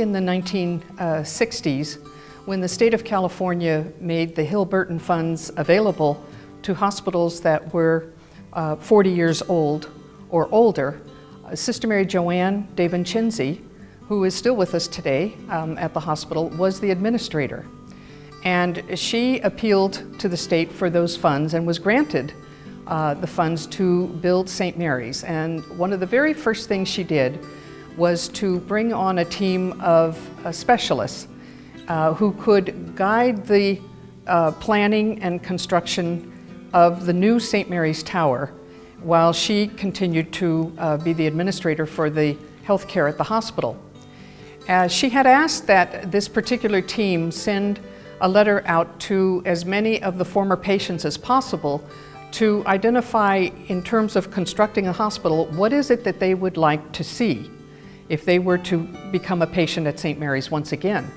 in the 1960s, when the state of California made the Hill-Burton funds available to hospitals that were 40 years old or older, Sister Mary Joanne DeVincenzi, who is still with us today at the hospital, was the administrator. And she appealed to the state for those funds and was granted the funds to build St. Mary's. And one of the very first things she did was to bring on a team of specialists who could guide the planning and construction of the new St. Mary's Tower while she continued to be the administrator for the health care at the hospital. She had asked that this particular team send a letter out to as many of the former patients as possible to identify, in terms of constructing a hospital, what is it that they would like to see if they were to become a patient at St. Mary's once again.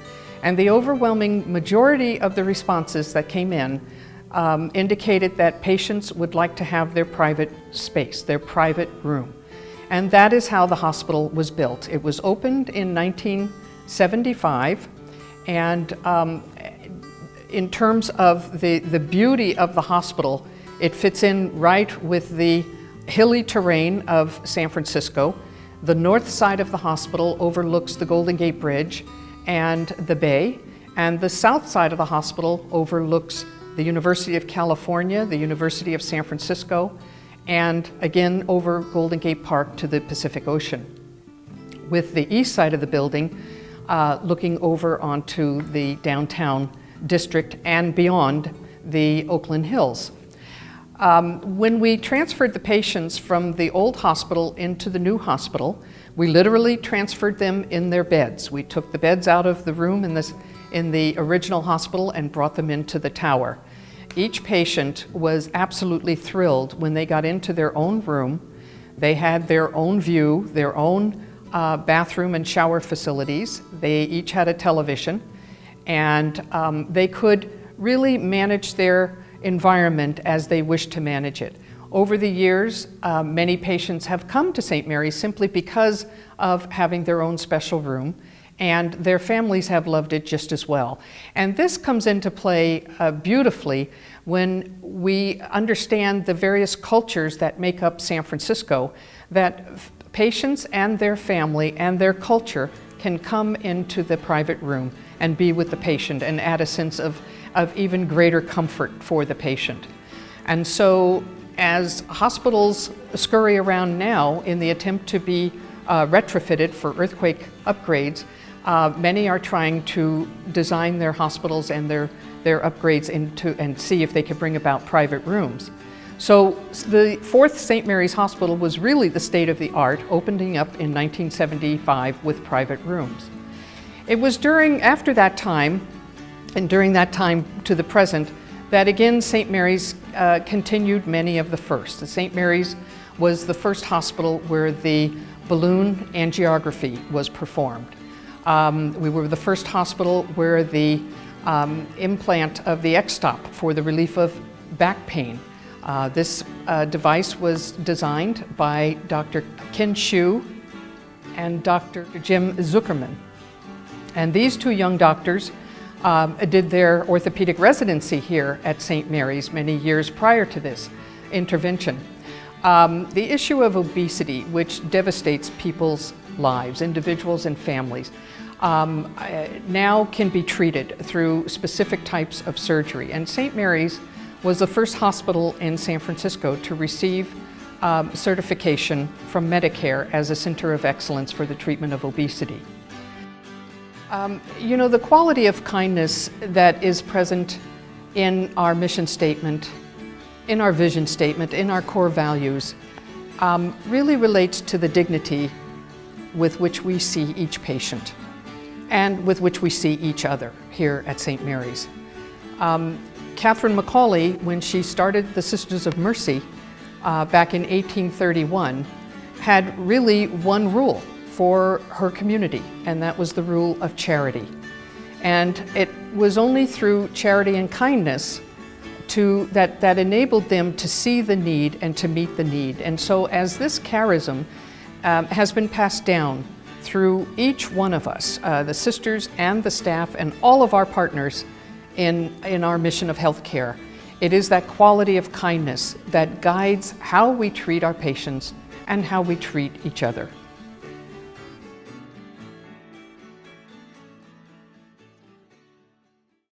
And the overwhelming majority of the responses that came in indicated that patients would like to have their private space, their private room. And that is how the hospital was built. It was opened in 1975, and in terms of the beauty of the hospital, it fits in right with the hilly terrain of San Francisco. The north side of the hospital overlooks the Golden Gate Bridge and the bay, and the south side of the hospital overlooks the University of California, the University of San Francisco, and again over Golden Gate Park to the Pacific Ocean, with the east side of the building looking over onto the downtown district and beyond the Oakland Hills. When we transferred the patients from the old hospital into the new hospital, we literally transferred them in their beds. We took the beds out of the room in the original hospital and brought them into the tower. Each patient was absolutely thrilled when they got into their own room. They had their own view, their own bathroom and shower facilities. They each had a television, and they could really manage their environment as they wished to manage it. Over the years, many patients have come to St. Mary's simply because of having their own special room, and their families have loved it just as well. And this comes into play beautifully when we understand the various cultures that make up San Francisco, that patients and their family and their culture can come into the private room and be with the patient and add a sense of even greater comfort for the patient. And so as hospitals scurry around now in the attempt to be retrofitted for earthquake upgrades, many are trying to design their hospitals and their upgrades and see if they could bring about private rooms. So the fourth St. Mary's Hospital was really the state of the art, opening up in 1975 with private rooms. It was after that time, and during that time to the present, that again St. Mary's continued many of the firsts. St. Mary's was the first hospital where the balloon angiography was performed. We were the first hospital where the implant of the X-stop for the relief of back pain. This device was designed by Dr. Ken Hsu and Dr. Jim Zuckerman. And these two young doctors did their orthopedic residency here at St. Mary's many years prior to this intervention. The issue of obesity, which devastates people's lives, individuals and families, now can be treated through specific types of surgery. And St. Mary's was the first hospital in San Francisco to receive certification from Medicare as a center of excellence for the treatment of obesity. You know, the quality of kindness that is present in our mission statement, in our vision statement, in our core values, really relates to the dignity with which we see each patient and with which we see each other here at St. Mary's. Catherine Macaulay, when she started the Sisters of Mercy back in 1831, had really one rule for her community, and that was the rule of charity. And it was only through charity and kindness that enabled them to see the need and to meet the need. And so as this charism has been passed down through each one of us, the sisters and the staff and all of our partners in our mission of healthcare. It is that quality of kindness that guides how we treat our patients and how we treat each other.